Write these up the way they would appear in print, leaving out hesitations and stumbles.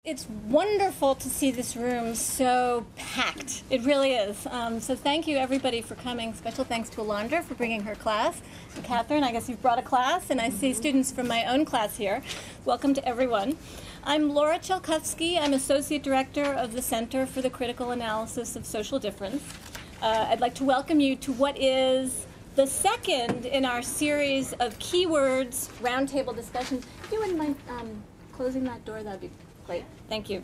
It's wonderful to see this room so packed. It really is. So thank you, everybody, for coming. Special thanks to Alondra for bringing her class. And Catherine, I guess you've brought a class, and I see students from my own class here. Welcome to everyone. I'm Laura Chelkovsky. I'm Associate Director of the Center for the Critical Analysis of Social Difference. I'd like to welcome you to what is the second in our series of keywords roundtable discussions. If you wouldn't mind closing that door, that'd be great. Thank you.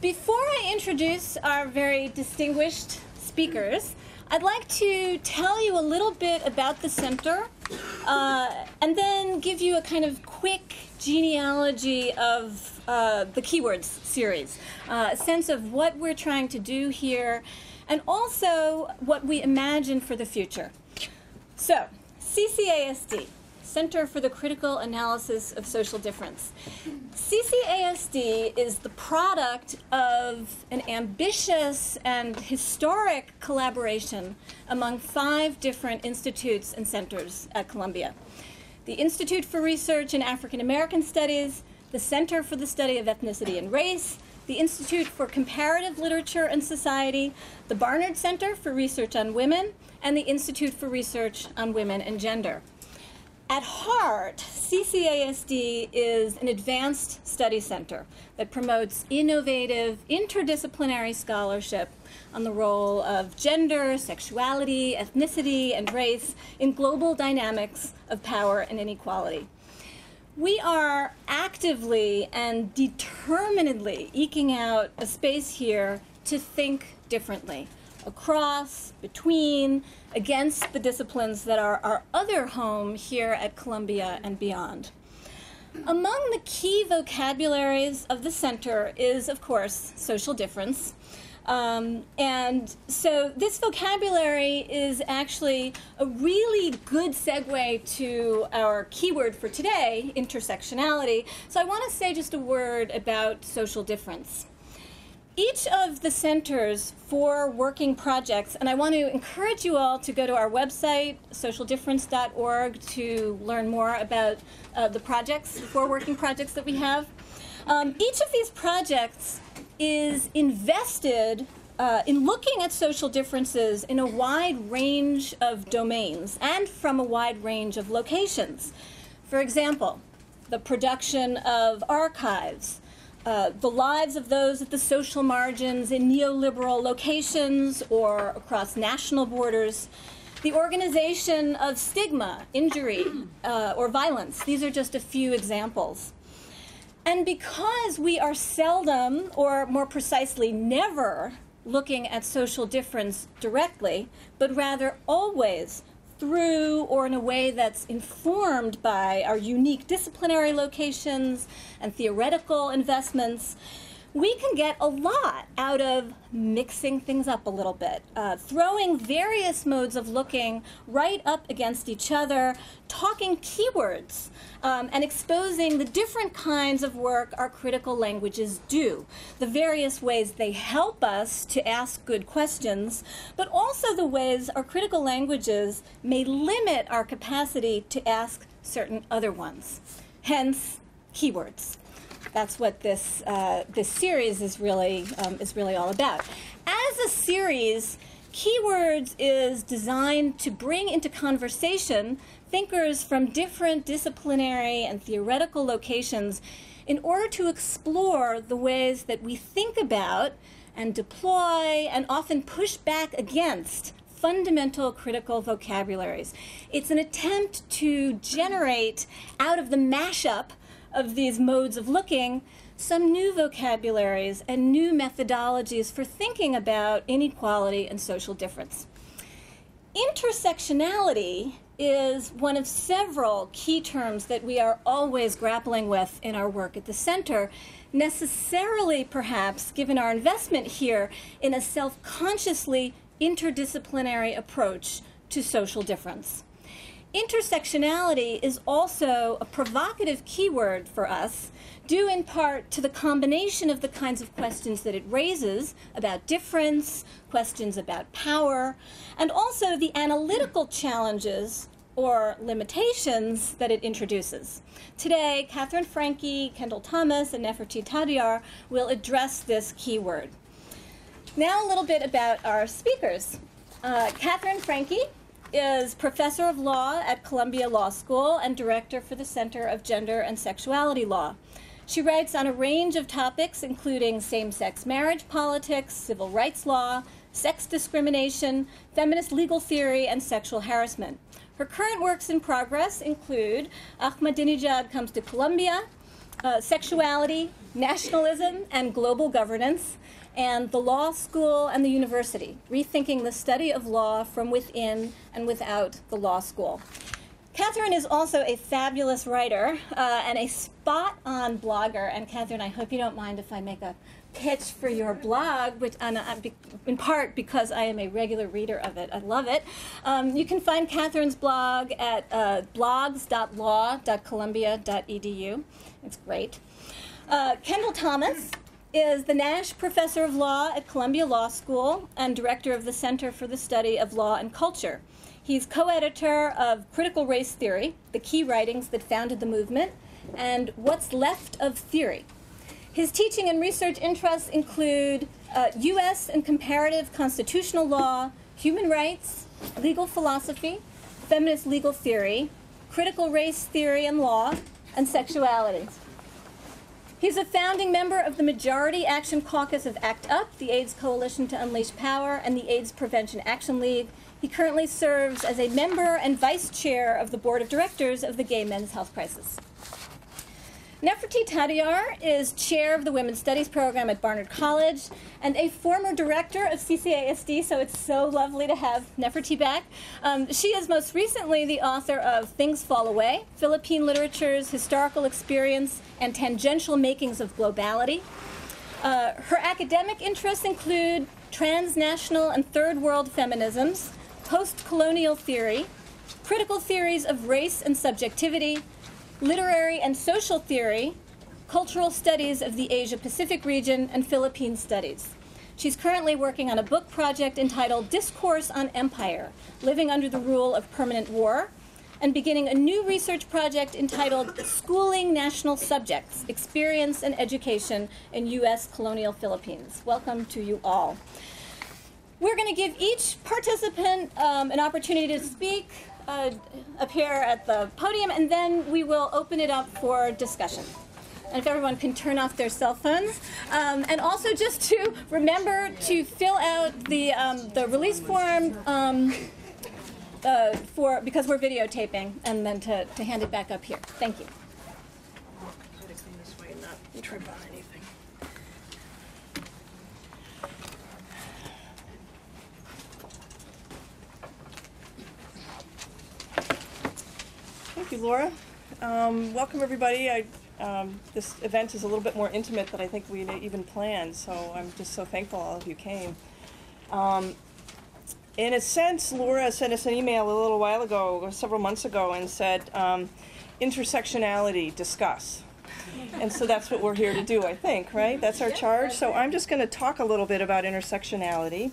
Before I introduce our very distinguished speakers, I'd like to tell you a little bit about the center and then give you a kind of quick genealogy of the keywords series, a sense of what we're trying to do here, and also what we imagine for the future. So, CCASD, Center for the Critical Analysis of Social Difference. CCASD is the product of an ambitious and historic collaboration among 5 different institutes and centers at Columbia. The Institute for Research in African American Studies, the Center for the Study of Ethnicity and Race, the Institute for Comparative Literature and Society, the Barnard Center for Research on Women, and the Institute for Research on Women and Gender. At heart, CCASD is an advanced study center that promotes innovative, interdisciplinary scholarship on the role of gender, sexuality, ethnicity, and race in global dynamics of power and inequality. We are actively and determinedly eking out a space here to think differently, across, between, against the disciplines that are our other home here at Columbia and beyond. Among the key vocabularies of the center is, of course, social difference. And so this vocabulary is actually a really good segue to our keyword for today, intersectionality. So I want to say just a word about social difference. Each of the center's 4 working projects, and I want to encourage you all to go to our website, socialdifference.org, to learn more about the projects, the 4 working projects that we have. Each of these projects is invested in looking at social differences in a wide range of domains and from a wide range of locations. For example, the production of archives, the lives of those at the social margins in neoliberal locations or across national borders, the organization of stigma, injury, or violence. These are just a few examples. And because we are seldom, or more precisely never, looking at social difference directly, but rather always through or in a way that's informed by our unique disciplinary locations and theoretical investments, we can get a lot out of mixing things up a little bit, throwing various modes of looking right up against each other, talking keywords, and exposing the different kinds of work our critical languages do, the various ways they help us to ask good questions, but also the ways our critical languages may limit our capacity to ask certain other ones, hence keywords. That's what this series is really all about. As a series, Keywords is designed to bring into conversation thinkers from different disciplinary and theoretical locations in order to explore the ways that we think about and deploy and often push back against fundamental critical vocabularies. It's an attempt to generate out of the mashup of these modes of looking some new vocabularies and new methodologies for thinking about inequality and social difference. Intersectionality is one of several key terms that we are always grappling with in our work at the center, necessarily perhaps given our investment here in a self-consciously interdisciplinary approach to social difference. Intersectionality is also a provocative keyword for us, due in part to the combination of the kinds of questions that it raises about difference, questions about power, and also the analytical challenges or limitations that it introduces. Today, Frankie, Kendall Thomas, and Nefertiti Tadiar will address this keyword. Now a little bit about our speakers. Frankie is professor of law at Columbia Law School and director for the Center of Gender and Sexuality Law. She writes on a range of topics, including same-sex marriage politics, civil rights law, sex discrimination, feminist legal theory, and sexual harassment. Her current works in progress include Ahmadinejad Comes to Columbia, Sexuality, Nationalism, and Global Governance, and the Law School and the University, Rethinking the Study of Law from Within and Without the Law School. Catherine is also a fabulous writer and a spot-on blogger. And Catherine, I hope you don't mind if I make a pitch for your blog, which, in part because I am a regular reader of it. I love it. You can find Catherine's blog at blogs.law.columbia.edu. It's great. Kendall Thomas is the Nash Professor of Law at Columbia Law School and Director of the Center for the Study of Law and Culture. He's co-editor of Critical Race Theory, the key writings that founded the movement, and What's Left of Theory. His teaching and research interests include U.S. and comparative constitutional law, human rights, legal philosophy, feminist legal theory, critical race theory and law, and sexuality. He's a founding member of the Majority Action Caucus of ACT UP, the AIDS Coalition to Unleash Power, and the AIDS Prevention Action League. He currently serves as a member and vice chair of the board of directors of the Gay Men's Health Crisis. Nefertiti Tadiar is chair of the Women's Studies program at Barnard College and a former director of CCASD, so it's so lovely to have Nefertiti back. She is most recently the author of Things Fall Away, Philippine Literature's Historical Experience and Tangential Makings of Globality. Her academic interests include transnational and third world feminisms, post-colonial theory, critical theories of race and subjectivity, literary and social theory, cultural studies of the Asia-Pacific region, and Philippine studies. She's currently working on a book project entitled Discourse on Empire, Living Under the Rule of Permanent War, and beginning a new research project entitled Schooling National Subjects, Experience and Education in U.S. Colonial Philippines. Welcome to you all. We're going to give each participant an opportunity to speak up here at the podium, and then we will open it up for discussion. And if everyone can turn off their cell phones. And also just to remember to fill out the release form because we're videotaping, and then to hand it back up here. Thank you. Try to come this way and not trip on anything. Thank you, Laura. Welcome, everybody. This event is a little bit more intimate than I think we even planned, so I'm just so thankful all of you came. In a sense, Laura sent us an email a little while ago, several months ago, and said, intersectionality, discuss. And so that's what we're here to do, I think, right? That's our charge. So I'm just going to talk a little bit about intersectionality,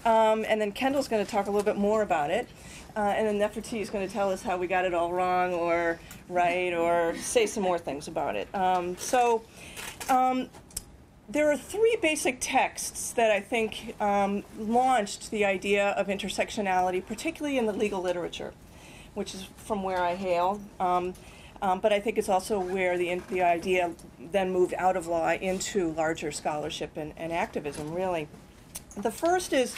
and then Kendall's going to talk a little bit more about it. And then Nefertiti is going to tell us how we got it all wrong or right, or say some more things about it. There are three basic texts that I think launched the idea of intersectionality, particularly in the legal literature, which is from where I hail. But I think it's also where the idea then moved out of law into larger scholarship and activism, really. The first is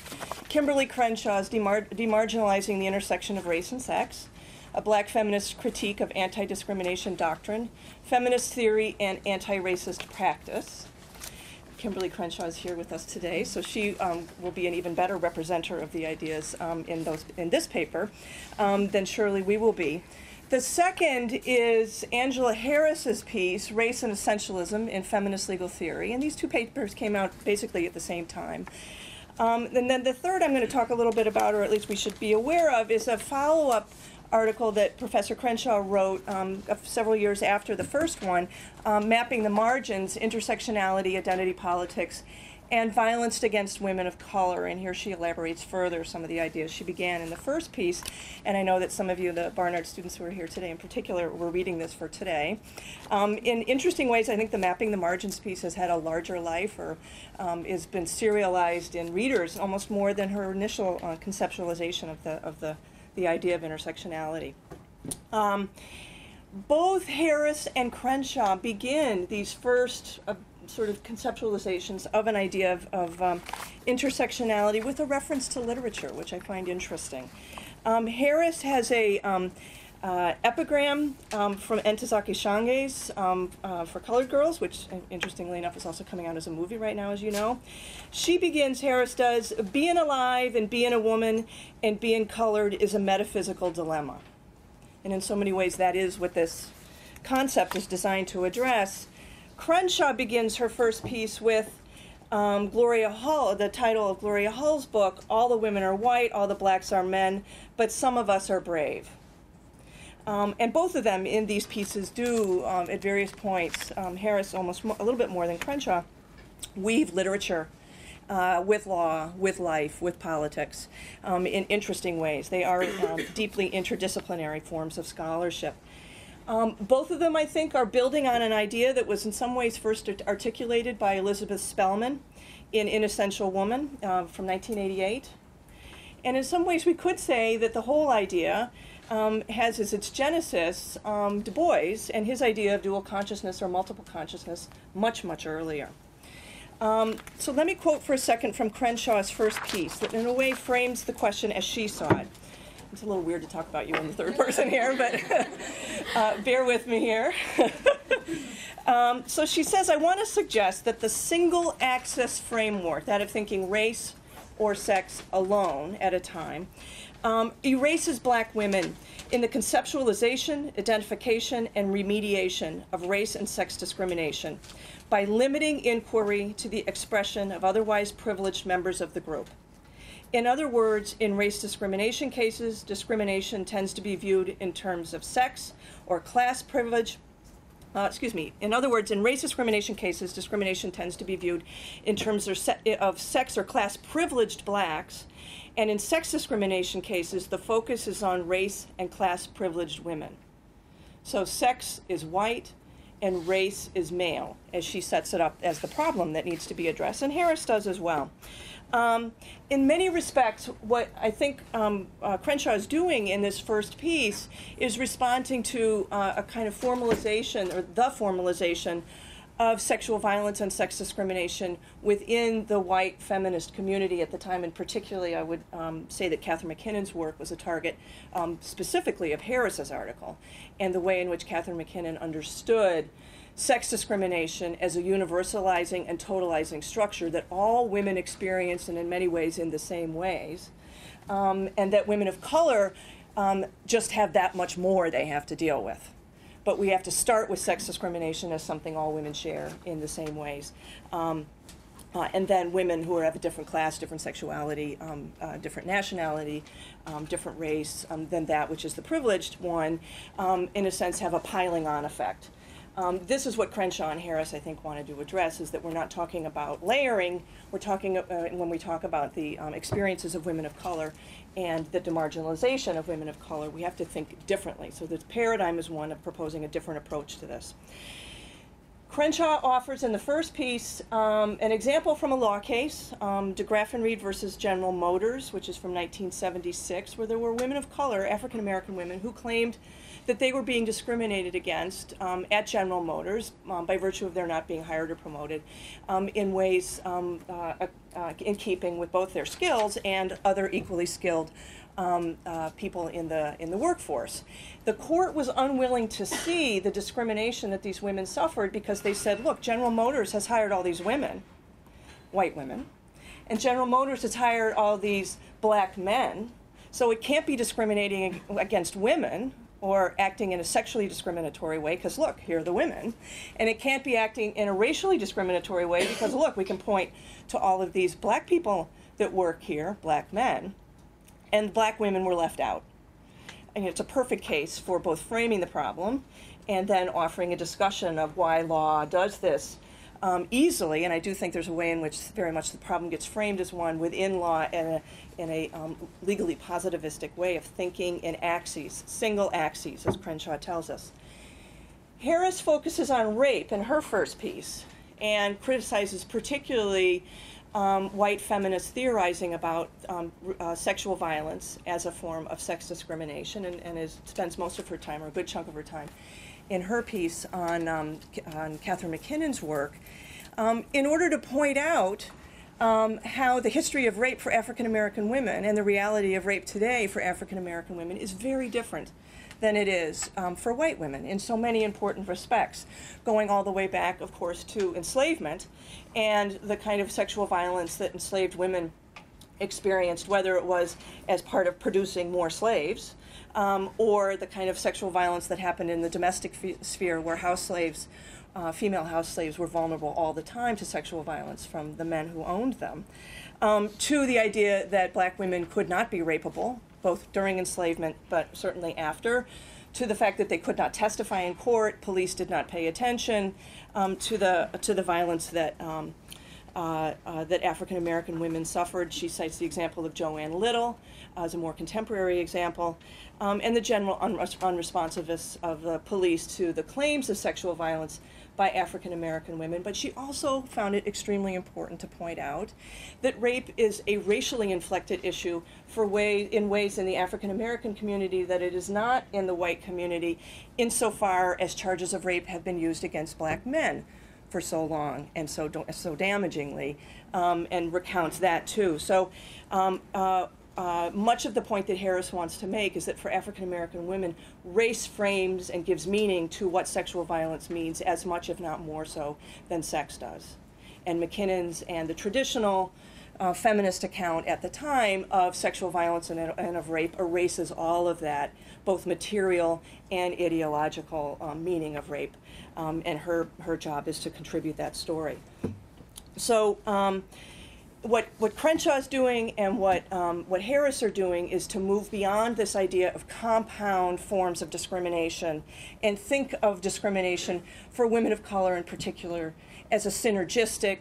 Kimberly Crenshaw's Demarginalizing the Intersection of Race and Sex, a black feminist critique of anti-discrimination doctrine, feminist theory, and anti-racist practice. Kimberly Crenshaw is here with us today, so she will be an even better representative of the ideas in this paper than surely we will be. The second is Angela Harris's piece, Race and Essentialism in Feminist Legal Theory, and these two papers came out basically at the same time. And then the third I'm going to talk a little bit about, or at least we should be aware of, is a follow-up article that Professor Crenshaw wrote several years after the first one, Mapping the Margins, Intersectionality, Identity Politics, and violence against women of color. And here she elaborates further some of the ideas she began in the first piece. And I know that some of you, the Barnard students who are here today in particular, were reading this for today. In interesting ways, I think the Mapping the Margins piece has had a larger life, or has been serialized in readers almost more than her initial conceptualization of the idea of intersectionality. Both Harris and Crenshaw begin these first sort of conceptualizations of an idea of intersectionality with a reference to literature, which I find interesting. Harris has a epigram from Ntozake Shange's for Colored Girls, which, interestingly enough, is also coming out as a movie right now, as you know. She begins, Harris does, being alive and being a woman and being colored is a metaphysical dilemma. And in so many ways, that is what this concept is designed to address. Crenshaw begins her first piece with Gloria Hull, the title of Gloria Hull's book, All the Women Are White, All the Blacks Are Men, but Some of Us Are Brave. And both of them in these pieces do, at various points, Harris almost a little bit more than Crenshaw, weave literature with law, with life, with politics, in interesting ways. They are deeply interdisciplinary forms of scholarship. Both of them, I think, are building on an idea that was in some ways first articulated by Elizabeth Spellman in Inessential Woman from 1988. And in some ways, we could say that the whole idea has as its genesis Du Bois and his idea of dual consciousness or multiple consciousness much, much earlier. So let me quote for a second from Crenshaw's first piece that in a way frames the question as she saw it. It's a little weird to talk about you in the third person here, but bear with me here. So she says, I want to suggest that the single axis framework, that of thinking race or sex alone at a time, erases black women in the conceptualization, identification, and remediation of race and sex discrimination by limiting inquiry to the expression of otherwise privileged members of the group. In other words, in race discrimination cases, discrimination tends to be viewed in terms of sex or class privilege. In other words, in race discrimination cases, discrimination tends to be viewed in terms of sex or class privileged blacks. And in sex discrimination cases, the focus is on race and class privileged women. So sex is white and race is male, as she sets it up as the problem that needs to be addressed. And Harris does as well. In many respects, what I think Crenshaw is doing in this first piece is responding to a kind of formalization, or the formalization, of sexual violence and sex discrimination within the white feminist community at the time. And particularly, I would say that Catherine McKinnon's work was a target specifically of Harris's article, and the way in which Catherine McKinnon understood sex discrimination as a universalizing and totalizing structure that all women experience, and in many ways in the same ways, and that women of color just have that much more they have to deal with. But we have to start with sex discrimination as something all women share in the same ways. And then women who are of a different class, different sexuality, different nationality, different race than that which is the privileged one, in a sense have a piling on effect. This is what Crenshaw and Harris, I think, wanted to address, is that we're not talking about layering. We're talking, when we talk about the experiences of women of color and the demarginalization of women of color, we have to think differently. So the paradigm is one of proposing a different approach to this. Crenshaw offers in the first piece an example from a law case, Degraffenreid versus General Motors, which is from 1976, where there were women of color, African-American women, who claimed that they were being discriminated against at General Motors by virtue of their not being hired or promoted in ways in keeping with both their skills and other equally skilled people in the workforce. The court was unwilling to see the discrimination that these women suffered because they said, look, General Motors has hired all these women, white women, and General Motors has hired all these black men, so it can't be discriminating against women or acting in a sexually discriminatory way, because look, here are the women. And it can't be acting in a racially discriminatory way, because look, we can point to all of these black people that work here, black men, and black women were left out. And it's a perfect case for both framing the problem and then offering a discussion of why law does this easily, and I do think there's a way in which very much the problem gets framed as one within law in a legally positivistic way of thinking in axes, single axes, as Crenshaw tells us. Harris focuses on rape in her first piece and criticizes particularly white feminists theorizing about sexual violence as a form of sex discrimination, and spends most of her time, or a good chunk of her time, in her piece on Catherine McKinnon's work, in order to point out how the history of rape for African American women and the reality of rape today for African American women is very different than it is for white women in so many important respects, going all the way back, of course, to enslavement and the kind of sexual violence that enslaved women experienced, whether it was as part of producing more slaves, or the kind of sexual violence that happened in the domestic sphere where house slaves, female house slaves, were vulnerable all the time to sexual violence from the men who owned them, to the idea that black women could not be rapeable, both during enslavement but certainly after, to the fact that they could not testify in court, police did not pay attention, to the violence that that African American women suffered. She cites the example of Joanne Little as a more contemporary example, and the general unresponsiveness of the police to the claims of sexual violence by African American women. But she also found it extremely important to point out that rape is a racially inflected issue in ways in the African American community that it is not in the white community, insofar as charges of rape have been used against black men for so long and so damagingly, and recounts that too. So much of the point that Harris wants to make is that for African American women, race frames and gives meaning to what sexual violence means as much, if not more so, than sex does. And McKinnon's and the traditional feminist account at the time of sexual violence and of rape erases all of that, both material and ideological meaning of rape. And her job is to contribute that story. So what Crenshaw is doing and what Harris are doing is to move beyond this idea of compound forms of discrimination and think of discrimination for women of color in particular as a synergistic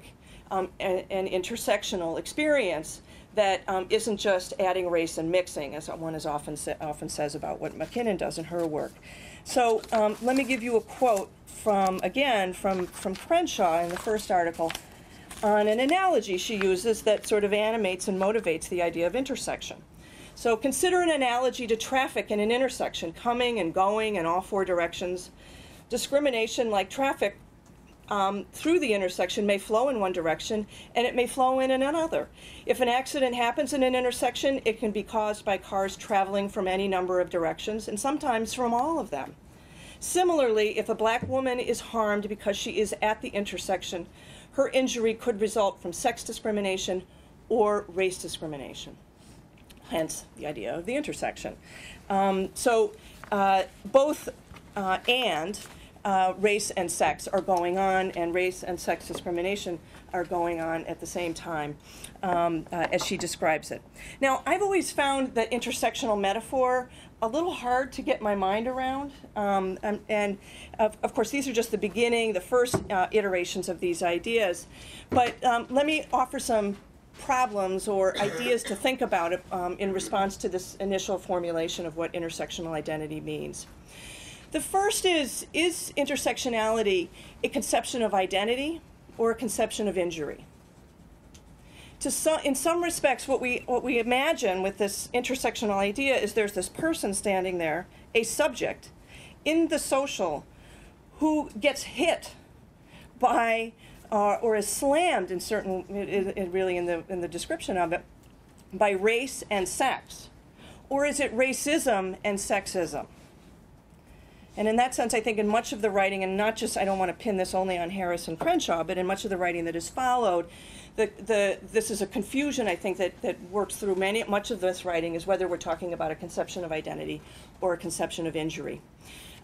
and intersectional experience that isn't just adding race and mixing, as one is often says about what McKinnon does in her work. So let me give you a quote from Crenshaw in the first article on an analogy she uses that sort of animates and motivates the idea of intersection. So consider an analogy to traffic in an intersection, coming and going in all four directions. Discrimination, like traffic, through the intersection may flow in one direction and it may flow in another. If an accident happens in an intersection, it can be caused by cars traveling from any number of directions and sometimes from all of them. Similarly, if a black woman is harmed because she is at the intersection, her injury could result from sex discrimination or race discrimination. Hence the idea of the intersection. Both race and sex are going on, and race and sex discrimination are going on at the same time, as she describes it. Now, I've always found the intersectional metaphor a little hard to get my mind around, and of course these are just the beginning, the first iterations of these ideas, but let me offer some problems or ideas to think about it, in response to this initial formulation of what intersectional identity means. The first is intersectionality a conception of identity or a conception of injury? In some respects, what we imagine with this intersectional idea is there's this person standing there, a subject, in the social, who gets hit by or is slammed in the description of it, by race and sex, or is it racism and sexism? And in that sense, I think in much of the writing, and not just, I don't want to pin this only on Harris and Crenshaw, but in much of the writing that has followed, this is a confusion, I think, that works through much of this writing, is whether we're talking about a conception of identity or a conception of injury.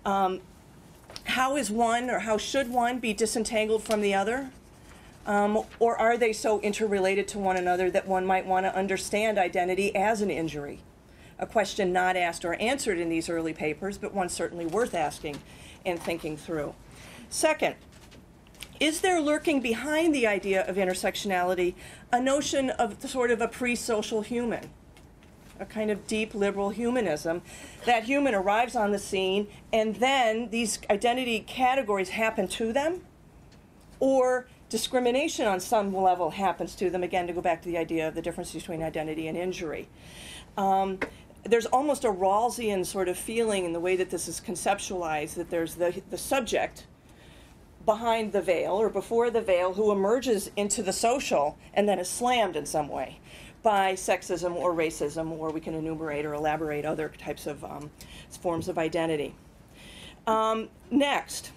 How is one, or how should one be disentangled from the other? Or are they so interrelated to one another that one might want to understand identity as an injury? A question not asked or answered in these early papers, but one certainly worth asking and thinking through. Second, Is there lurking behind the idea of intersectionality a notion of sort of a pre-social human, a kind of deep liberal humanism? That human arrives on the scene and then these identity categories happen to them, or discrimination on some level happens to them, again, to go back to the idea of the difference between identity and injury. There's almost a Rawlsian sort of feeling in the way that this is conceptualized, that there's the subject behind the veil or before the veil who emerges into the social and then is slammed in some way by sexism or racism, or we can enumerate or elaborate other types of forms of identity. Next.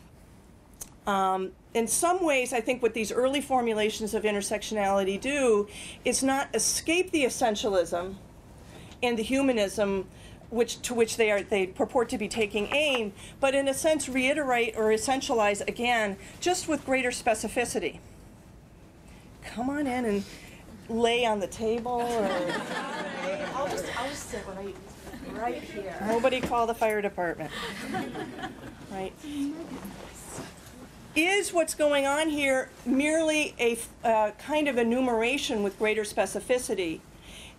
In some ways, I think what these early formulations of intersectionality do is not escape the essentialism and the humanism to which they purport to be taking aim, but in a sense reiterate or essentialize again, just with greater specificity. Come on in and lay on the table, or I'll just sit right here. Nobody call the fire department. Right. Is what's going on here merely a kind of enumeration with greater specificity?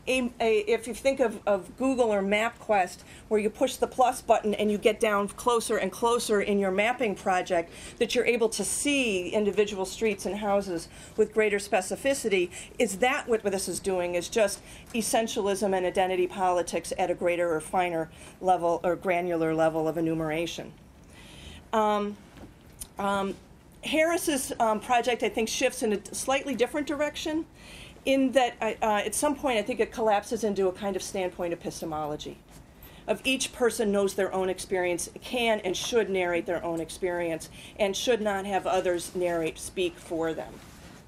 If you think of Google or MapQuest, where you push the plus button and you get down closer and closer in your mapping project, that you're able to see individual streets and houses with greater specificity, is that what this is doing, is just essentialism and identity politics at a greater or finer level or granular level of enumeration? Harris's project, I think, shifts in a slightly different direction, in that at some point I think it collapses into a kind of standpoint epistemology of each person knows their own experience, can and should narrate their own experience, and should not have others speak for them.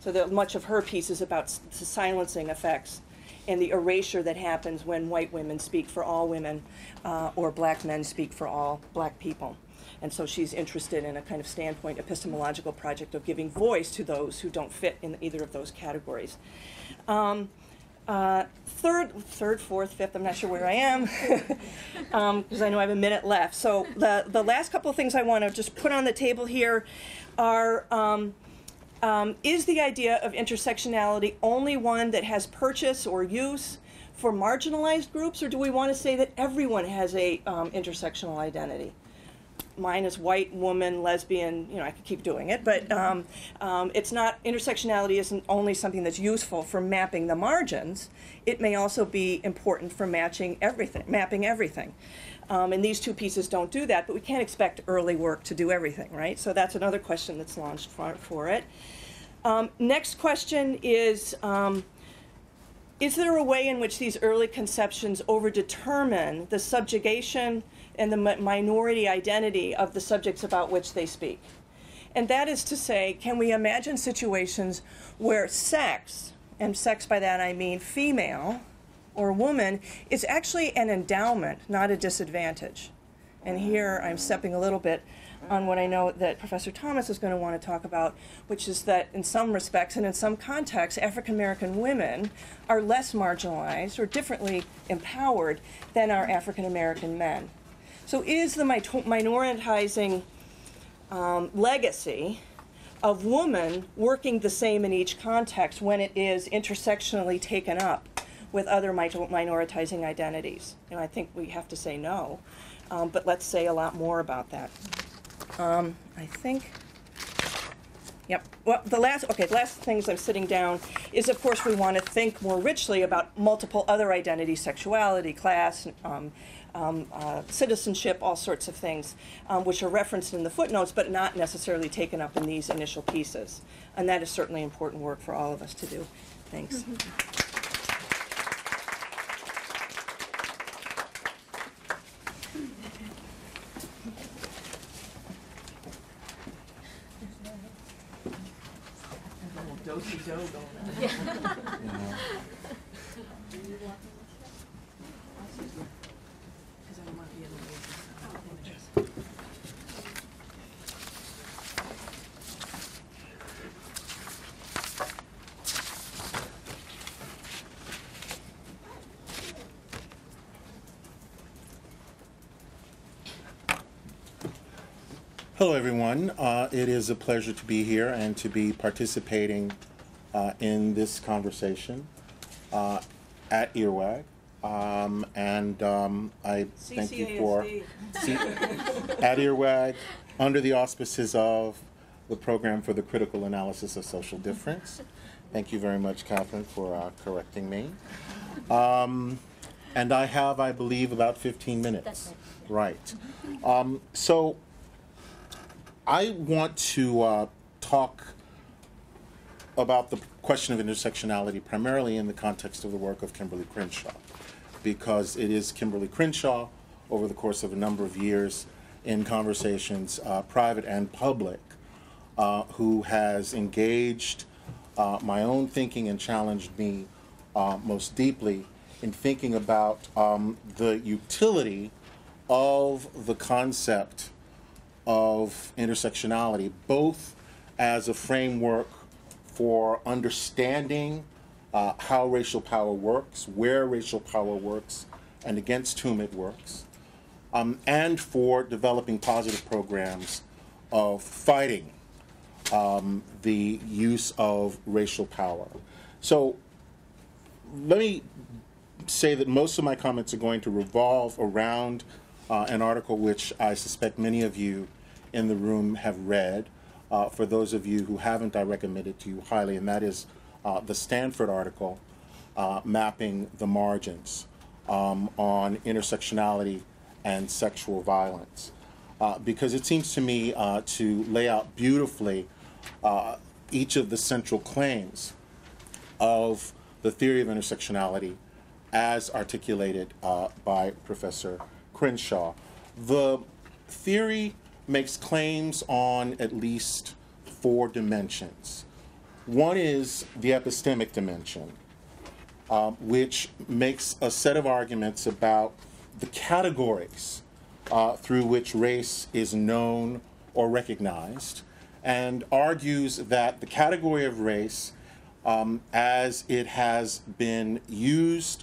So that much of her piece is about the silencing effects and the erasure that happens when white women speak for all women or black men speak for all black people. And so she's interested in a kind of standpoint epistemological project of giving voice to those who don't fit in either of those categories. Third, fourth, fifth, I'm not sure where I am, because I know I have a minute left. So the last couple of things I want to just put on the table here are, is the idea of intersectionality only one that has purchase or use for marginalized groups, or do we want to say that everyone has a intersectional identity? Mine is white, woman, lesbian, I could keep doing it, but it's not, intersectionality isn't only something that's useful for mapping the margins, it may also be important for mapping everything. And these two pieces don't do that, but we can't expect early work to do everything, right? So that's another question that's launched for it. Next question is there a way in which these early conceptions overdetermine the subjugation and the minority identity of the subjects about which they speak? And that is to say, can we imagine situations where sex, and sex by that I mean female or woman, is actually an endowment, not a disadvantage? And here I'm stepping a little bit on what I know that Professor Thomas is going to want to talk about, which is that in some respects and in some contexts, African American women are less marginalized or differently empowered than are African American men. So is the minoritizing legacy of woman working the same in each context when it is intersectionally taken up with other minoritizing identities? And I think we have to say no, but let's say a lot more about that. I think, yep. Well, the last things I'm sitting down is, of course, we want to think more richly about multiple other identities, sexuality, class, citizenship, all sorts of things, which are referenced in the footnotes, but not necessarily taken up in these initial pieces. And that is certainly important work for all of us to do. Thanks. Mm-hmm. Do-si-do going on. Yeah. Hello, everyone. It is a pleasure to be here and to be participating in this conversation at Earwag. I thank you for at Earwag under the auspices of the Program for the Critical Analysis of Social Difference. Thank you very much, Catherine, for correcting me. And I have, I believe, about 15 minutes. That's right. So I want to talk about the question of intersectionality primarily in the context of the work of Kimberly Crenshaw, because it is Kimberly Crenshaw, over the course of a number of years in conversations, private and public, who has engaged my own thinking and challenged me most deeply in thinking about the utility of the concept of intersectionality, both as a framework for understanding how racial power works, where racial power works, and against whom it works, and for developing positive programs of fighting the use of racial power. So let me say that most of my comments are going to revolve around an article which I suspect many of you in the room have read. For those of you who haven't, I recommend it to you highly, and that is the Stanford article mapping the margins on intersectionality and sexual violence. Because it seems to me to lay out beautifully each of the central claims of the theory of intersectionality as articulated by Professor Crenshaw. The theory makes claims on at least 4 dimensions. One is the epistemic dimension, which makes a set of arguments about the categories through which race is known or recognized, and argues that the category of race, as it has been used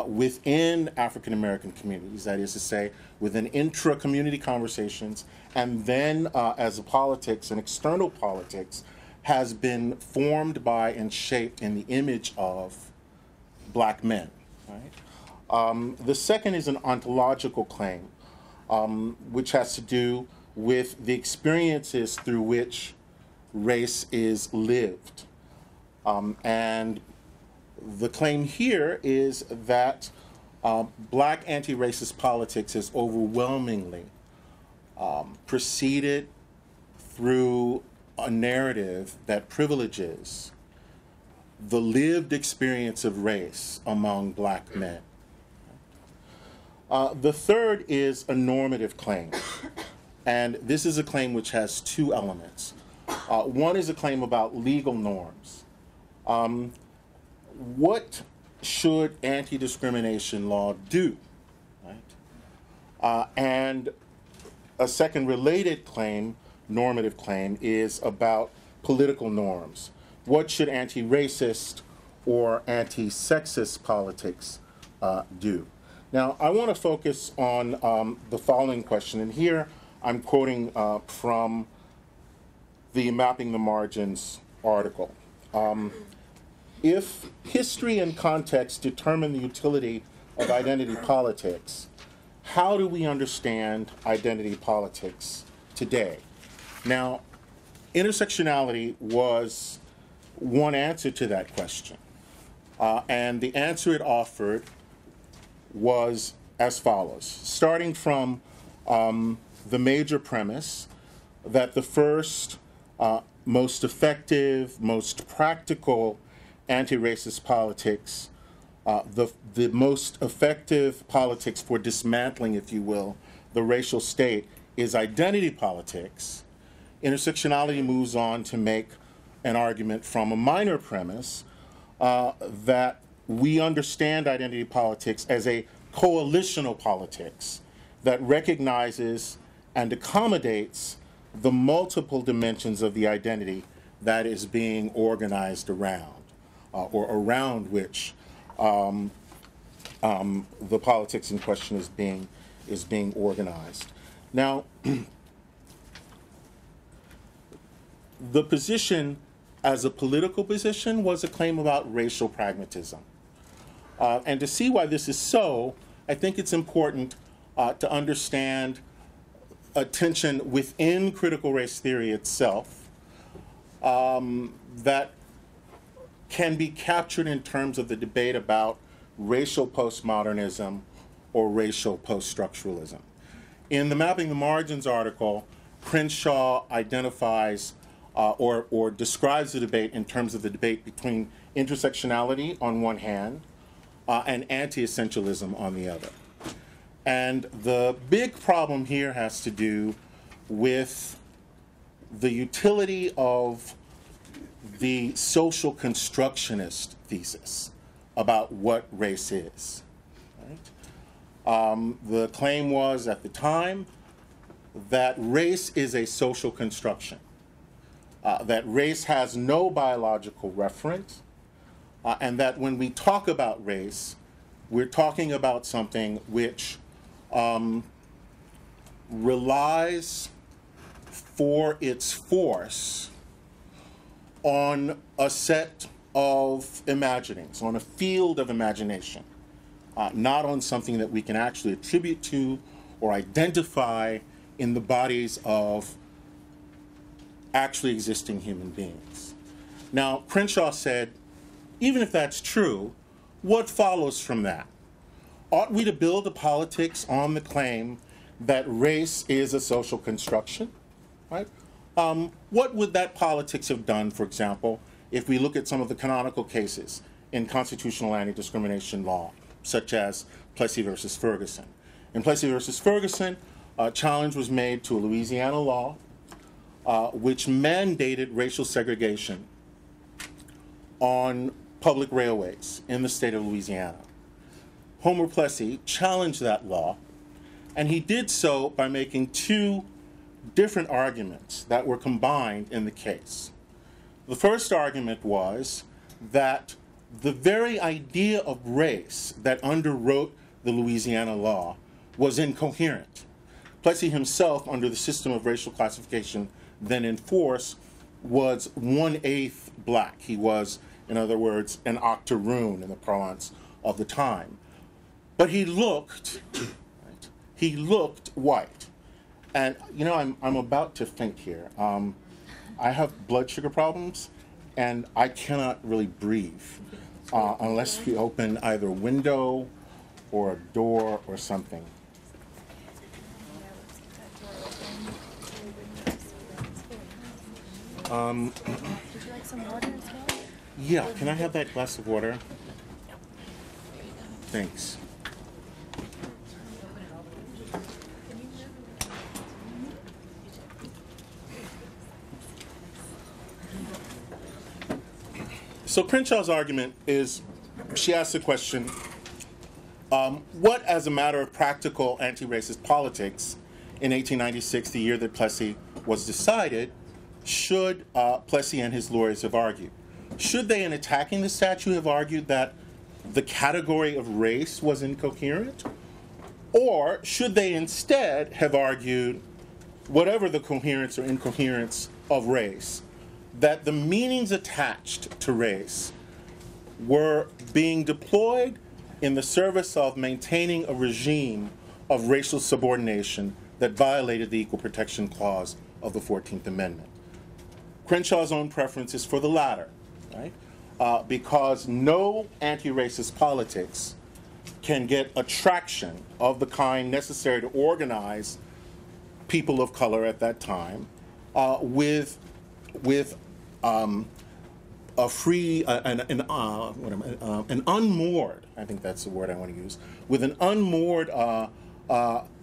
within African American communities, that is to say, within intra-community conversations, and then as a politics and external politics, has been formed by and shaped in the image of black men. Right? The second is an ontological claim, which has to do with the experiences through which race is lived. And the claim here is that black anti-racist politics is overwhelmingly proceeded through a narrative that privileges the lived experience of race among black men. The third is a normative claim, and this is a claim which has 2 elements. One is a claim about legal norms. What should anti-discrimination law do? Right? And a second related claim, normative claim, is about political norms. What should anti-racist or anti-sexist politics do? Now, I want to focus on the following question, and here I'm quoting from the Mapping the Margins article. If history and context determine the utility of identity politics, how do we understand identity politics today? Now, intersectionality was one answer to that question. And the answer it offered was as follows. Starting from the major premise that the first, most effective, most practical anti-racist politics, the most effective politics for dismantling, if you will, the racial state is identity politics. Intersectionality moves on to make an argument from a minor premise that we understand identity politics as a coalitional politics that recognizes and accommodates the multiple dimensions of the identity that is being organized around, or around which the politics in question is being organized. Now, the position as a political position was a claim about racial pragmatism. And to see why this is so, I think it's important to understand a tension within critical race theory itself that can be captured in terms of the debate about racial postmodernism or racial poststructuralism. In the Mapping the Margins article, Crenshaw identifies or describes the debate in terms of the debate between intersectionality on one hand and anti-essentialism on the other. And the big problem here has to do with the utility of the social constructionist thesis about what race is. Right? The claim was at the time that race is a social construction, that race has no biological reference, and that when we talk about race, we're talking about something which relies for its force on a set of imaginings, on a field of imagination, not on something that we can actually attribute to or identify in the bodies of actually existing human beings. Now, Crenshaw said, even if that's true, what follows from that? Ought we to build a politics on the claim that race is a social construction? Right? What would that politics have done, for example, if we look at some of the canonical cases in constitutional anti-discrimination law, such as Plessy versus Ferguson? In Plessy versus Ferguson, a challenge was made to a Louisiana law which mandated racial segregation on public railways in the state of Louisiana. Homer Plessy challenged that law, and he did so by making two different arguments that were combined in the case. The first argument was that the very idea of race that underwrote the Louisiana law was incoherent. Plessy himself, under the system of racial classification then in force, was 1/8 black. He was, in other words, an octoroon in the parlance of the time. But he looked white. And, you know, I'm about to faint here. I have blood sugar problems, and I cannot really breathe unless we open either a window or a door or something. Would you like some water as well? Yeah, can I have that glass of water? Thanks. So Crenshaw's argument is, she asks the question, what, as a matter of practical anti-racist politics, in 1896, the year that Plessy was decided, should Plessy and his lawyers have argued? Should they, in attacking the statute, have argued that the category of race was incoherent? Or should they instead have argued, whatever the coherence or incoherence of race, that the meanings attached to race were being deployed in the service of maintaining a regime of racial subordination that violated the Equal Protection Clause of the 14th Amendment? Crenshaw's own preference is for the latter, right? Because no anti-racist politics can get a traction of the kind necessary to organize people of color at that time with a free, an unmoored, I think that's the word I want to use, with an unmoored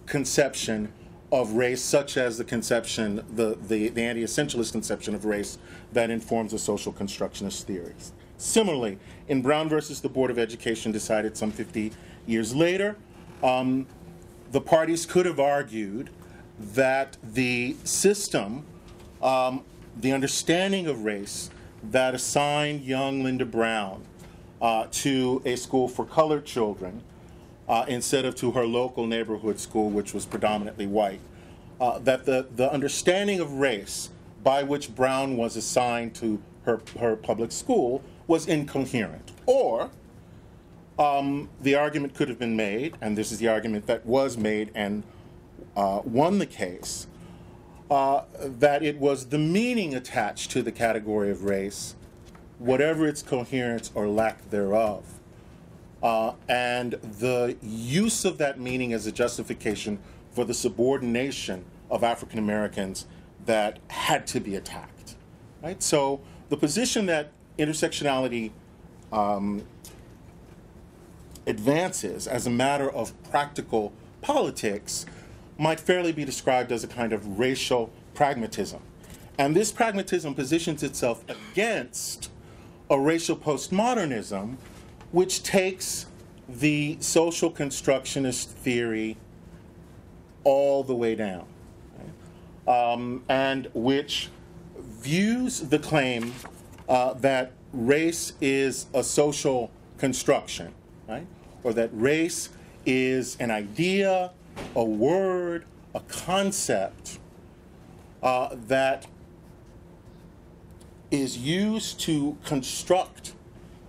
conception of race, such as the conception, the anti-essentialist conception of race that informs the social constructionist theories. Similarly, in Brown versus the Board of Education, decided some 50 years later, the parties could have argued that the system, the understanding of race that assigned young Linda Brown to a school for colored children instead of to her local neighborhood school, which was predominantly white, that the understanding of race by which Brown was assigned to her public school was incoherent. Or the argument could have been made, and this is the argument that was made and won the case, that it was the meaning attached to the category of race, whatever its coherence or lack thereof, and the use of that meaning as a justification for the subordination of African Americans that had to be attacked. Right? So the position that intersectionality advances as a matter of practical politics might fairly be described as a kind of racial pragmatism. And this pragmatism positions itself against a racial postmodernism which takes the social constructionist theory all the way down, right? And which views the claim that race is a social construction, right? Or that race is an idea, a word, a concept that is used to construct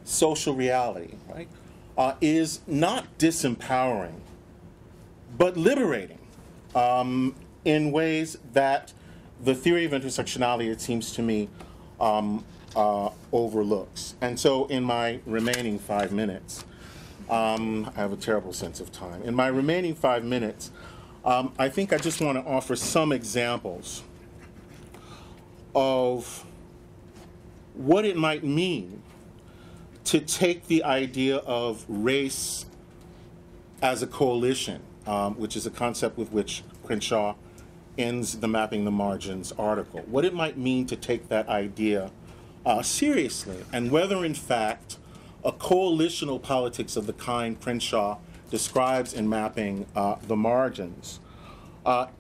social reality, right? Is not disempowering, but liberating in ways that the theory of intersectionality, it seems to me, overlooks. And so in my remaining 5 minutes, I have a terrible sense of time. In my remaining 5 minutes, I think I just want to offer some examples of what it might mean to take the idea of race as a coalition, which is a concept with which Crenshaw ends the Mapping the Margins article. What it might mean to take that idea seriously, and whether in fact a coalitional politics of the kind Crenshaw describes in Mapping the Margins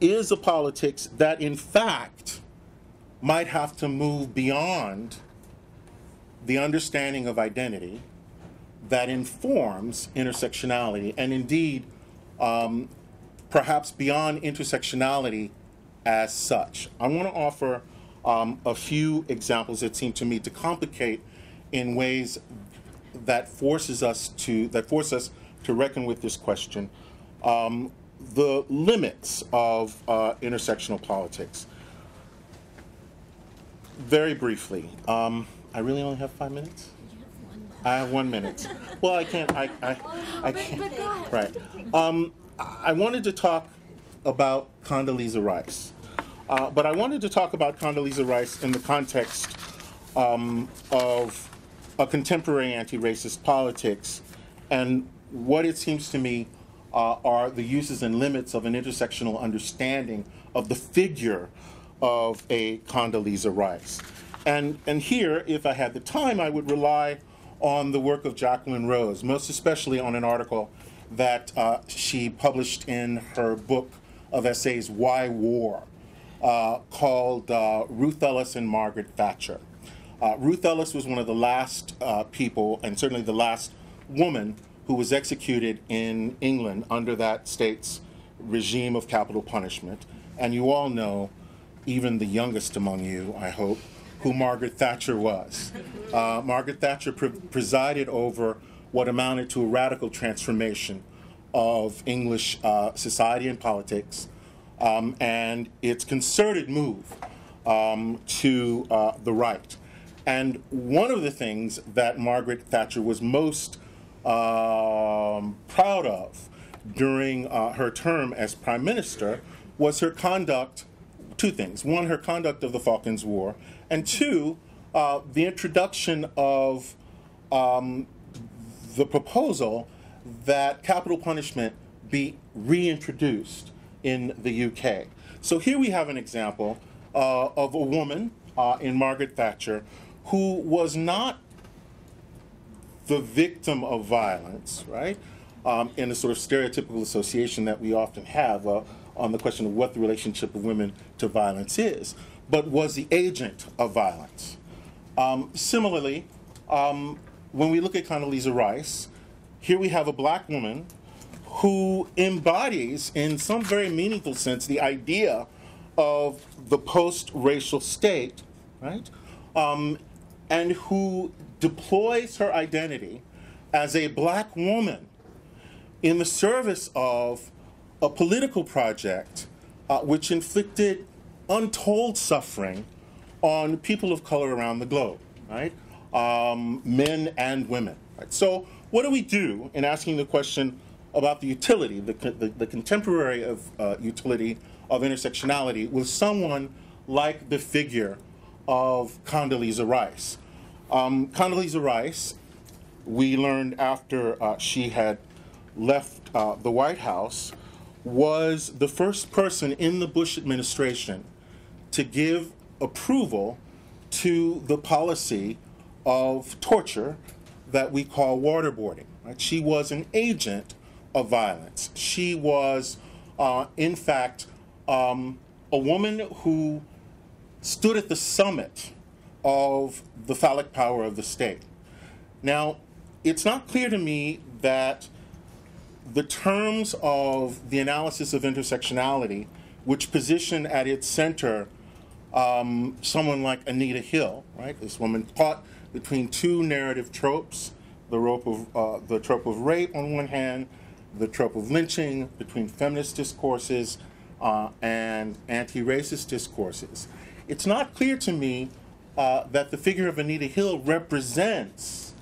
is a politics that in fact might have to move beyond the understanding of identity that informs intersectionality, and indeed perhaps beyond intersectionality as such. I want to offer a few examples that seem to me to complicate in ways that force us to reckon with this question, the limits of intersectional politics. Very briefly, I really only have 5 minutes? I have 1 minute. Well, I can't, I can't. Right. I wanted to talk about Condoleezza Rice. But I wanted to talk about Condoleezza Rice in the context of a contemporary anti-racist politics and what it seems to me are the uses and limits of an intersectional understanding of the figure of a Condoleezza Rice. And here, if I had the time, I would rely on the work of Jacqueline Rose, most especially on an article that she published in her book of essays, Why War, called Ruth Ellis and Margaret Thatcher. Ruth Ellis was one of the last people, and certainly the last woman, who was executed in England under that state's regime of capital punishment. And you all know, even the youngest among you, I hope, who Margaret Thatcher was. Margaret Thatcher presided over what amounted to a radical transformation of English society and politics, and its concerted move to the right. And one of the things that Margaret Thatcher was most proud of during her term as Prime Minister was her conduct, two things. One, her conduct of the Falklands War, and two, the introduction of the proposal that capital punishment be reintroduced in the UK. So here we have an example of a woman in Margaret Thatcher who was not the victim of violence, right? In a sort of stereotypical association that we often have on the question of what the relationship of women to violence is, but was the agent of violence. Similarly, when we look at Condoleezza Rice, here we have a black woman who embodies, in some very meaningful sense, the idea of the post-racial state, right? And who deploys her identity as a black woman in the service of a political project which inflicted untold suffering on people of color around the globe, right? Men and women. Right? So what do we do in asking the question about the utility, the contemporary of utility of intersectionality with someone like the figure of Condoleezza Rice? Condoleezza Rice, we learned after she had left the White House, was the first person in the Bush administration to give approval to the policy of torture that we call waterboarding. Right? She was an agent of violence. She was, in fact, a woman who stood at the summit of the phallic power of the state. Now, it's not clear to me that the terms of the analysis of intersectionality, which position at its center someone like Anita Hill, right? This woman caught between two narrative tropes, the trope of rape on one hand, the trope of lynching, between feminist discourses and anti-racist discourses. It's not clear to me that the figure of Anita Hill represents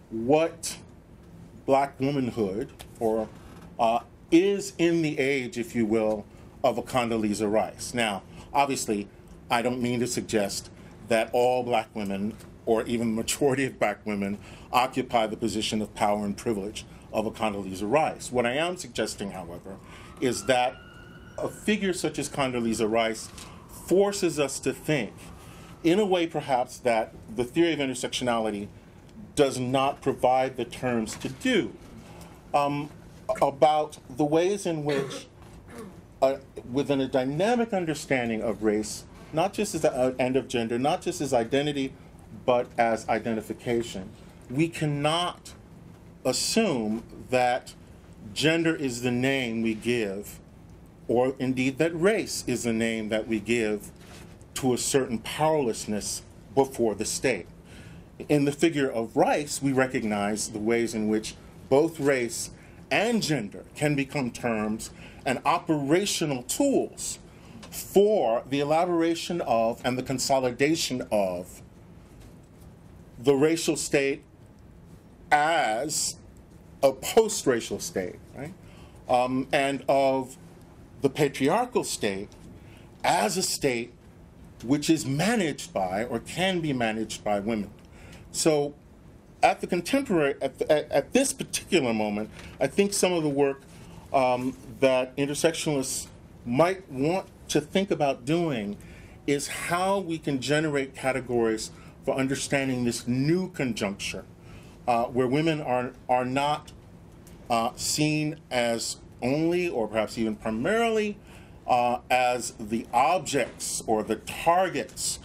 what black womanhood, or is in the age, if you will, of a Condoleezza Rice. Now, obviously, I don't mean to suggest that all black women, or even the majority of black women, occupy the position of power and privilege of a Condoleezza Rice. What I am suggesting, however, is that a figure such as Condoleezza Rice forces us to think, in a way perhaps that the theory of intersectionality does not provide the terms to do, about the ways in which, within a dynamic understanding of race, not just as and of gender, not just as identity, but as identification, we cannot assume that gender is the name we give, or indeed that race is the name that we give to a certain powerlessness before the state. In the figure of Rice, we recognize the ways in which both race and gender can become terms and operational tools for the elaboration of and the consolidation of the racial state as a post-racial state, right? And of the patriarchal state as a state which is managed by, or can be managed by, women. So at the contemporary, at this particular moment, I think some of the work that intersectionalists might want to think about doing is how we can generate categories for understanding this new conjuncture, where women are not seen as only, or perhaps even primarily, as the objects or the targets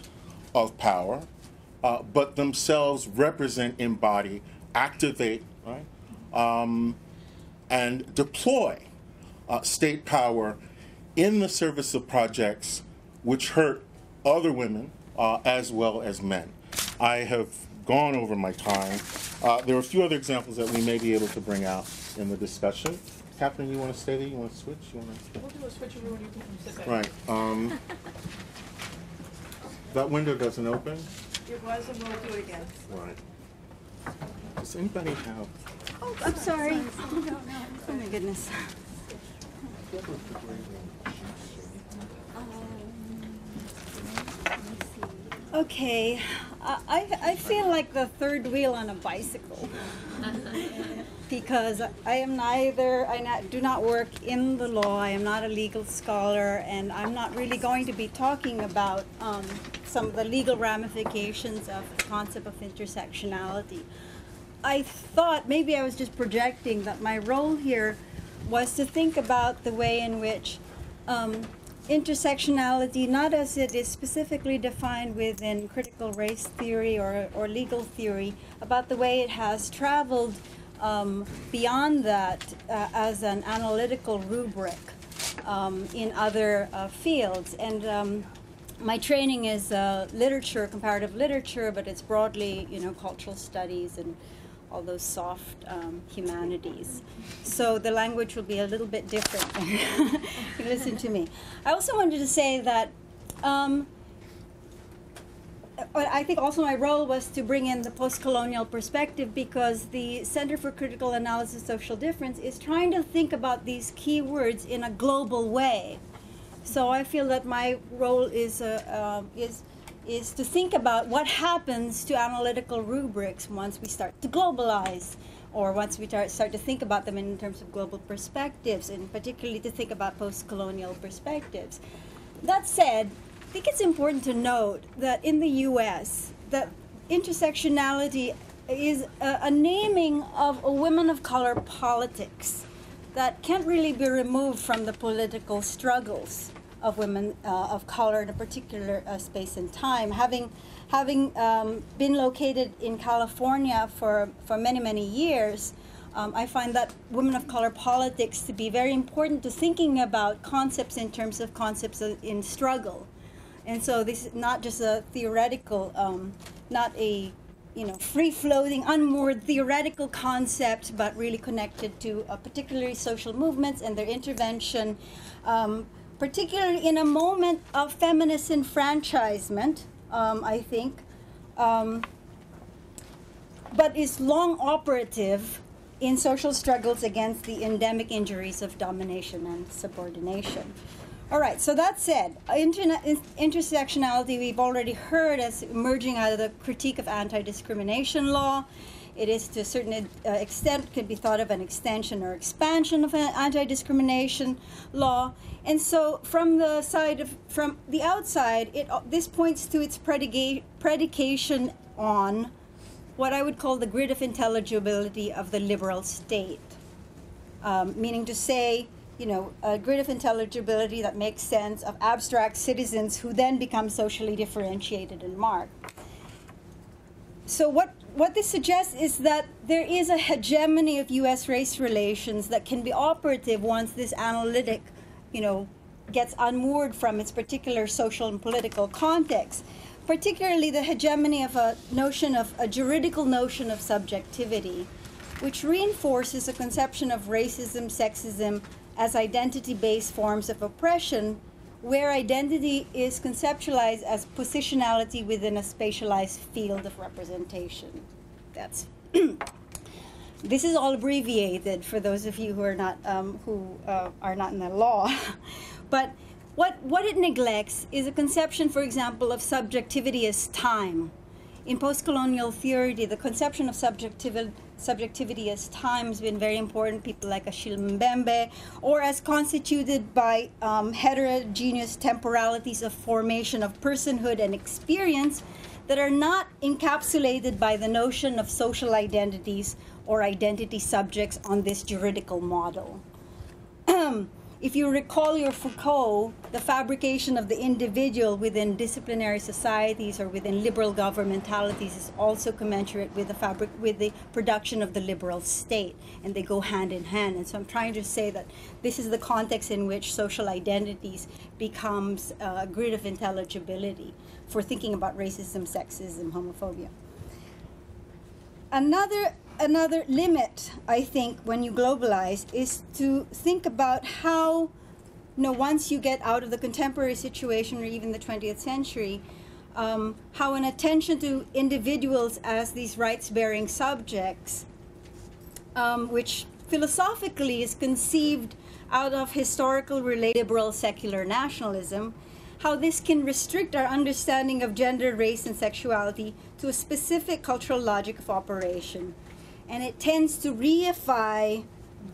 of power, but themselves represent, embody, activate, right, and deploy state power in the service of projects which hurt other women as well as men. I have gone over my time. There are a few other examples that we may be able to bring out in the discussion. Catherine, you want to stay there? You want to switch? You want to... We'll do a switcheroo when you can sit back. Right. That window doesn't open? It was, and we'll do it again. Right. Does anybody have... Oh, I'm sorry. Oh my goodness. Okay, I feel like the third wheel on a bicycle because I do not work in the law, I am not a legal scholar, and I'm not really going to be talking about some of the legal ramifications of the concept of intersectionality. I thought maybe I was just projecting that my role here was to think about the way in which intersectionality, not as it is specifically defined within critical race theory or legal theory, about the way it has traveled beyond that as an analytical rubric in other fields. And my training is literature, comparative literature, but it's broadly, cultural studies and all those soft humanities. So the language will be a little bit different when you listen to me. I also wanted to say that I think also my role was to bring in the post-colonial perspective, because the Center for Critical Analysis of Social Difference is trying to think about these key words in a global way. So I feel that my role is to think about what happens to analytical rubrics once we start to globalize, or once we start to think about them in terms of global perspectives, and particularly to think about post-colonial perspectives. That said, I think it's important to note that in the U.S., that intersectionality is a naming of a women of color politics that can't really be removed from the political struggles of women of color in a particular space and time. Having been located in California for many, many years, I find that women of color politics to be very important to thinking about concepts in terms of concepts in struggle. And so this is not just a theoretical, not a free-floating, unmoored theoretical concept, but really connected to particularly social movements and their intervention, particularly in a moment of feminist enfranchisement, I think, but is long operative in social struggles against the endemic injuries of domination and subordination. All right, so that said, intersectionality we've already heard as emerging out of the critique of anti-discrimination law. It is, to a certain extent, could be thought of an extension or expansion of anti-discrimination law. And so from the outside, this points to its predication on what I would call the grid of intelligibility of the liberal state, meaning to say, a grid of intelligibility that makes sense of abstract citizens who then become socially differentiated and marked. So what this suggests is that there is a hegemony of U.S. race relations that can be operative once this analytic, gets unmoored from its particular social and political context, particularly the hegemony of a juridical notion of subjectivity, which reinforces a conception of racism, sexism, as identity-based forms of oppression, where identity is conceptualized as positionality within a spatialized field of representation. This is all abbreviated for those of you who are not in the law. But what it neglects is a conception, for example, of subjectivity as time. In post-colonial theory, the conception of subjectivity as time has been very important. People like Achille Mbembe, or as constituted by heterogeneous temporalities of formation of personhood and experience that are not encapsulated by the notion of social identities or identity subjects on this juridical model. If you recall your Foucault, the fabrication of the individual within disciplinary societies or within liberal governmentalities is also commensurate with the production of the liberal state, and they go hand in hand. And so I'm trying to say that this is the context in which social identities becomes a grid of intelligibility for thinking about racism, sexism, homophobia. Another limit, I think, when you globalize is to think about how, once you get out of the contemporary situation or even the 20th century, how an attention to individuals as these rights-bearing subjects, which philosophically is conceived out of historical liberal secular nationalism, how this can restrict our understanding of gender, race, and sexuality to a specific cultural logic of operation. And it tends to reify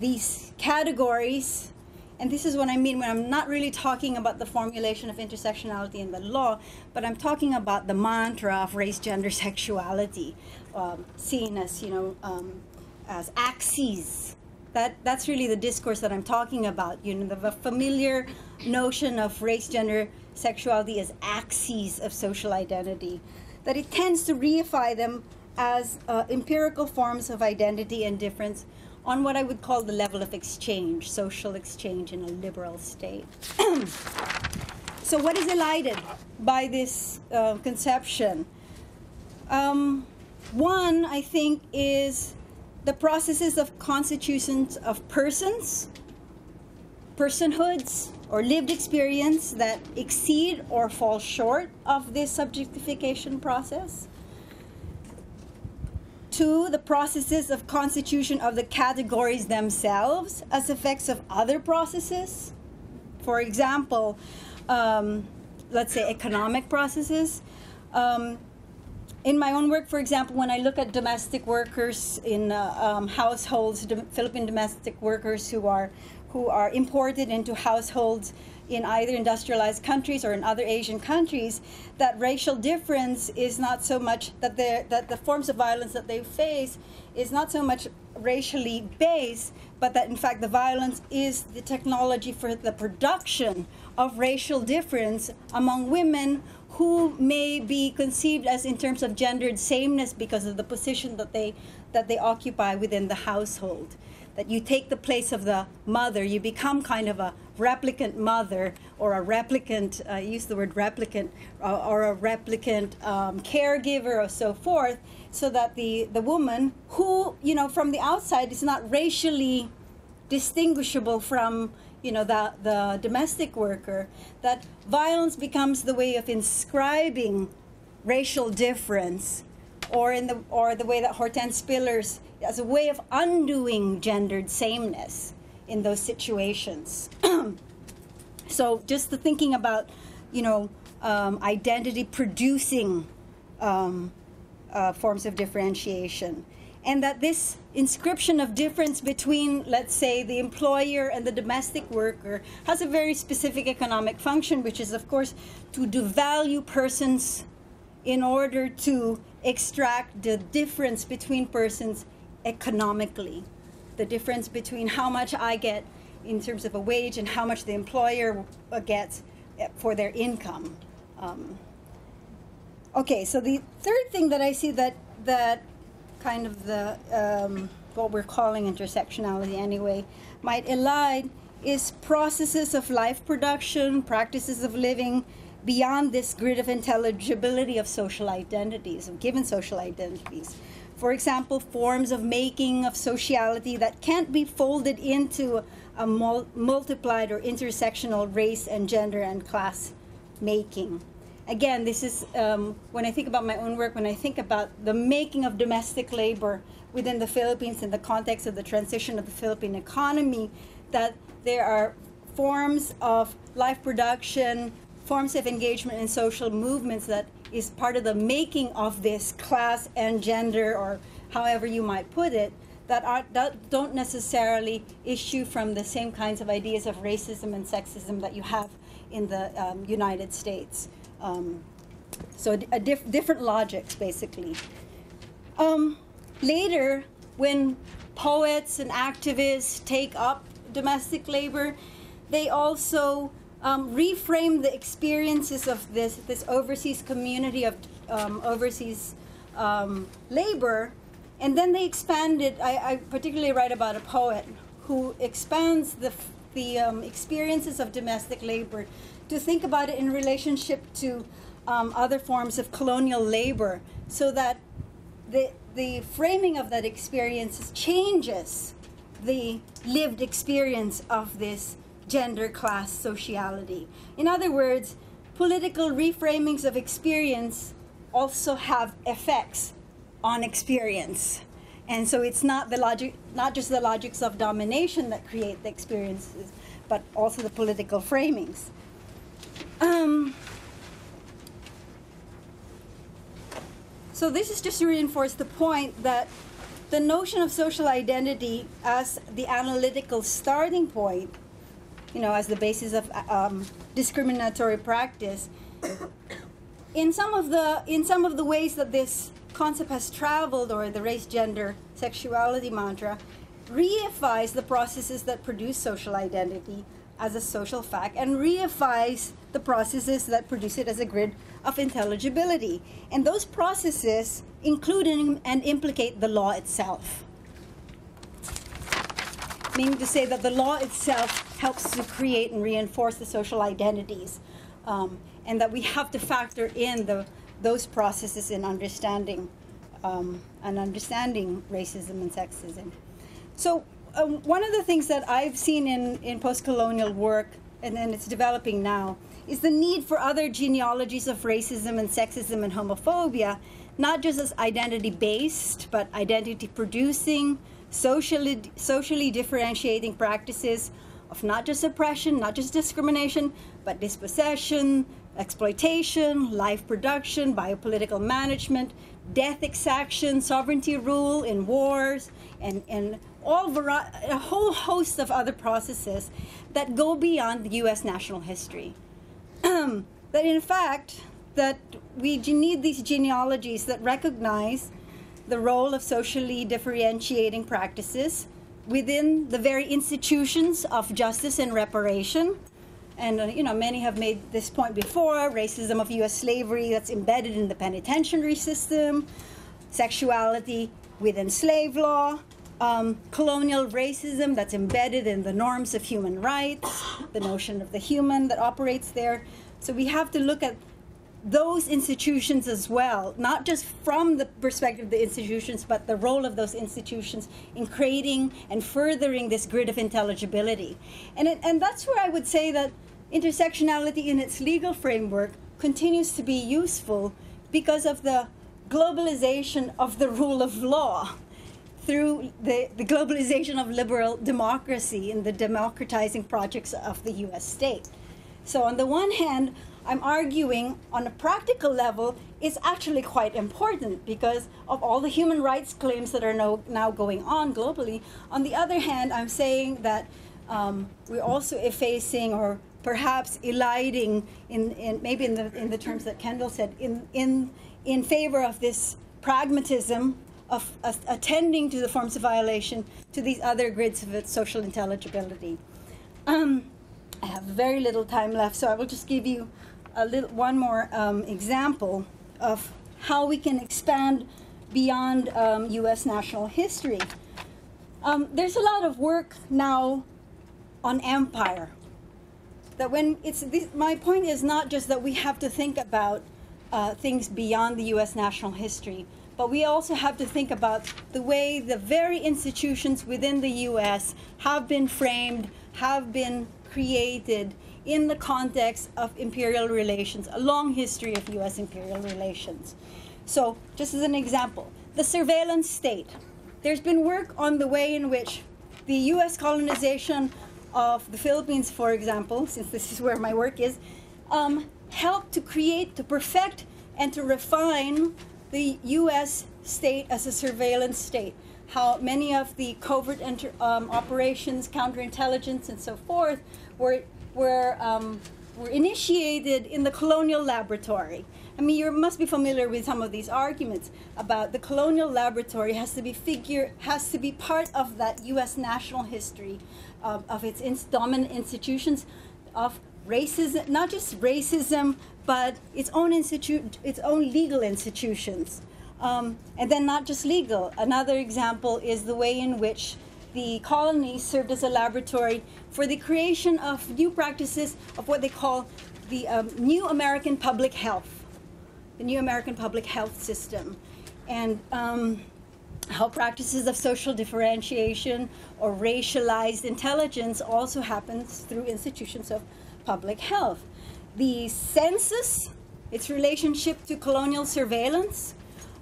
these categories, and this is what I mean when I'm not really talking about the formulation of intersectionality in the law, but I'm talking about the mantra of race, gender, sexuality, seen as axes. That's really the discourse that I'm talking about. The familiar notion of race, gender, sexuality as axes of social identity, that it tends to reify them as empirical forms of identity and difference on what I would call the level of exchange, social exchange in a liberal state. So what is elided by this conception? One, I think, is the processes of constitutions of persons, personhoods, or lived experience that exceed or fall short of this subjectification process. Two, the processes of constitution of the categories themselves as effects of other processes. For example, let's say economic processes. In my own work, for example, when I look at domestic workers in households, Philippine domestic workers who are imported into households in either industrialized countries or in other Asian countries, that racial difference is not so much that the forms of violence that they face is not so much racially based, but that in fact the violence is the technology for the production of racial difference among women who may be conceived as in terms of gendered sameness because of the position that they occupy within the household. That you take the place of the mother, you become kind of a replicant mother or a replicant, use the word replicant, or a replicant caregiver or so forth, so that the woman who, you know, from the outside is not racially distinguishable from, you know, the domestic worker, that violence becomes the way of inscribing racial difference, or the way that Hortense Spillers, as a way of undoing gendered sameness in those situations. So just the thinking about, you know, identity producing forms of differentiation. And that this inscription of difference between, let's say, the employer and the domestic worker has a very specific economic function, which is, of course, to devalue persons in order to extract the difference between persons economically. The difference between how much I get in terms of a wage and how much the employer gets for their income. Okay, so the third thing that I see that kind of the what we're calling intersectionality anyway might elide is processes of life production, practices of living beyond this grid of intelligibility of social identities, of given social identities. For example, forms of making of sociality that can't be folded into a multiplied or intersectional race and gender and class making. Again, this is, when I think about my own work, when I think about the making of domestic labor within the Philippines in the context of the transition of the Philippine economy, that there are forms of life production, forms of engagement in social movements that is part of the making of this class and gender, or however you might put it, that don't necessarily issue from the same kinds of ideas of racism and sexism that you have in the United States. So different logics, basically. Later, when poets and activists take up domestic labor, they also reframe the experiences of this overseas community of overseas labor, and then they expand it. I particularly write about a poet who expands the experiences of domestic labor to think about it in relationship to other forms of colonial labor, so that the framing of that experience changes the lived experience of this gender class sociality. In other words, political reframings of experience also have effects on experience. And so it's not the logic, not just the logics of domination that create the experiences, but also the political framings. So this is just to reinforce the point that the notion of social identity as the analytical starting point, you know, as the basis of discriminatory practice, in some of the ways that this concept has traveled, or the race, gender, sexuality mantra, reifies the processes that produce social identity as a social fact, and reifies the processes that produce it as a grid of intelligibility. And those processes include and implicate the law itself. meaning to say that the law itself helps to create and reinforce the social identities, and that we have to factor in those processes in understanding racism and sexism. So one of the things that I've seen in post-colonial work, and then it's developing now, is the need for other genealogies of racism and sexism and homophobia, not just as identity-based, but identity-producing, socially differentiating practices of not just oppression, not just discrimination, but dispossession, exploitation, life production, biopolitical management, death exaction, sovereignty rule in wars, and a whole host of other processes that go beyond the U.S. national history. That in fact, that we need these genealogies that recognize the role of socially differentiating practices within the very institutions of justice and reparation. And many have made this point before: racism of U.S. slavery that's embedded in the penitentiary system, sexuality within slave law, colonial racism that's embedded in the norms of human rights, the notion of the human that operates there. So we have to look at those institutions as well, not just from the perspective of the institutions, but the role of those institutions in creating and furthering this grid of intelligibility. And that's where I would say that intersectionality in its legal framework continues to be useful because of the globalization of the rule of law through the globalization of liberal democracy and the democratizing projects of the U.S. state. So on the one hand, I'm arguing on a practical level it's actually quite important because of all the human rights claims that are now going on globally. On the other hand, I'm saying that we're also effacing or perhaps eliding, maybe in the terms that Kendall said, in favor of this pragmatism of attending to the forms of violation to these other grids of its social intelligibility. I have very little time left, so I will just give you one more example of how we can expand beyond U.S. national history. There's a lot of work now on empire. That my point is not just that we have to think about things beyond the U.S. national history, but we also have to think about the way the very institutions within the U.S. have been framed, have been created in the context of imperial relations, a long history of U.S. imperial relations. So, just as an example, the surveillance state. There's been work on the way in which the U.S. colonization of the Philippines, for example, since this is where my work is, helped to create, to perfect, and to refine the U.S. state as a surveillance state. How many of the covert operations, counterintelligence, and so forth were initiated in the colonial laboratory. I mean, you must be familiar with some of these arguments about the colonial laboratory has to be part of that U.S. national history of its dominant institutions of racism, not just racism, but its own legal institutions. And then not just legal. Another example is the way in which the colonies served as a laboratory for the creation of new practices of what they call the New American Public Health, the New American Public Health System, and how practices of social differentiation or racialized intelligence also happens through institutions of public health. The census, its relationship to colonial surveillance,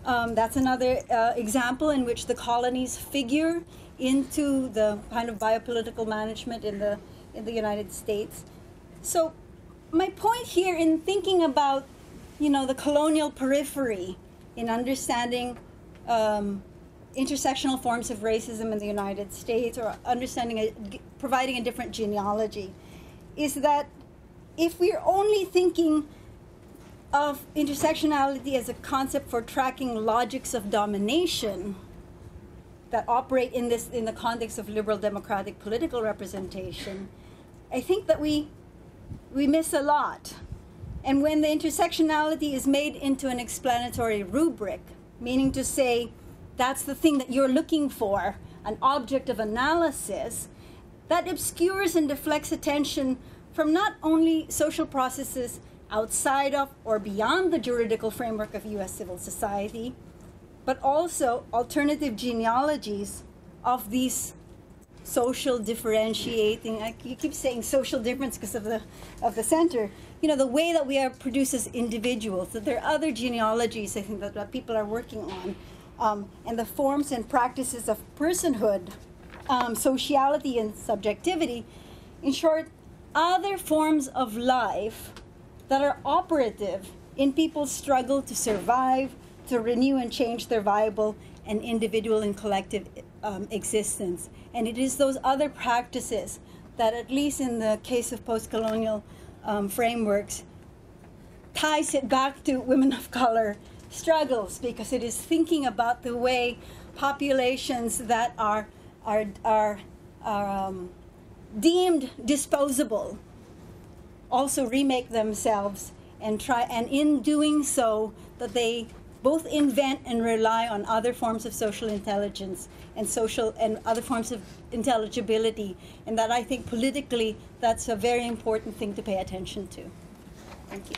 that's another example in which the colonies figure into the kind of biopolitical management in the United States. So my point here in thinking about, the colonial periphery in understanding intersectional forms of racism in the United States, or providing a different genealogy, is that if we're only thinking of intersectionality as a concept for tracking logics of domination that operate in the context of liberal democratic political representation, I think that we miss a lot. And when the intersectionality is made into an explanatory rubric, meaning to say that's the thing that you're looking for, an object of analysis, that obscures and deflects attention from not only social processes outside of or beyond the juridical framework of U.S. civil society, but also alternative genealogies of these social differentiating. You keep saying social difference because of the center. You know, the way that we are produced as individuals. That there are other genealogies, I think, that people are working on, and the forms and practices of personhood, sociality, and subjectivity. In short, other forms of life that are operative in people's struggle to survive, to renew and change their viable and individual and collective existence. And it is those other practices that, at least in the case of post-colonial frameworks, ties it back to women of color struggles, because it is thinking about the way populations that are deemed disposable also remake themselves, and in doing so, that they both invent and rely on other forms of social intelligence and other forms of intelligibility, and that I think politically that's a very important thing to pay attention to. Thank you.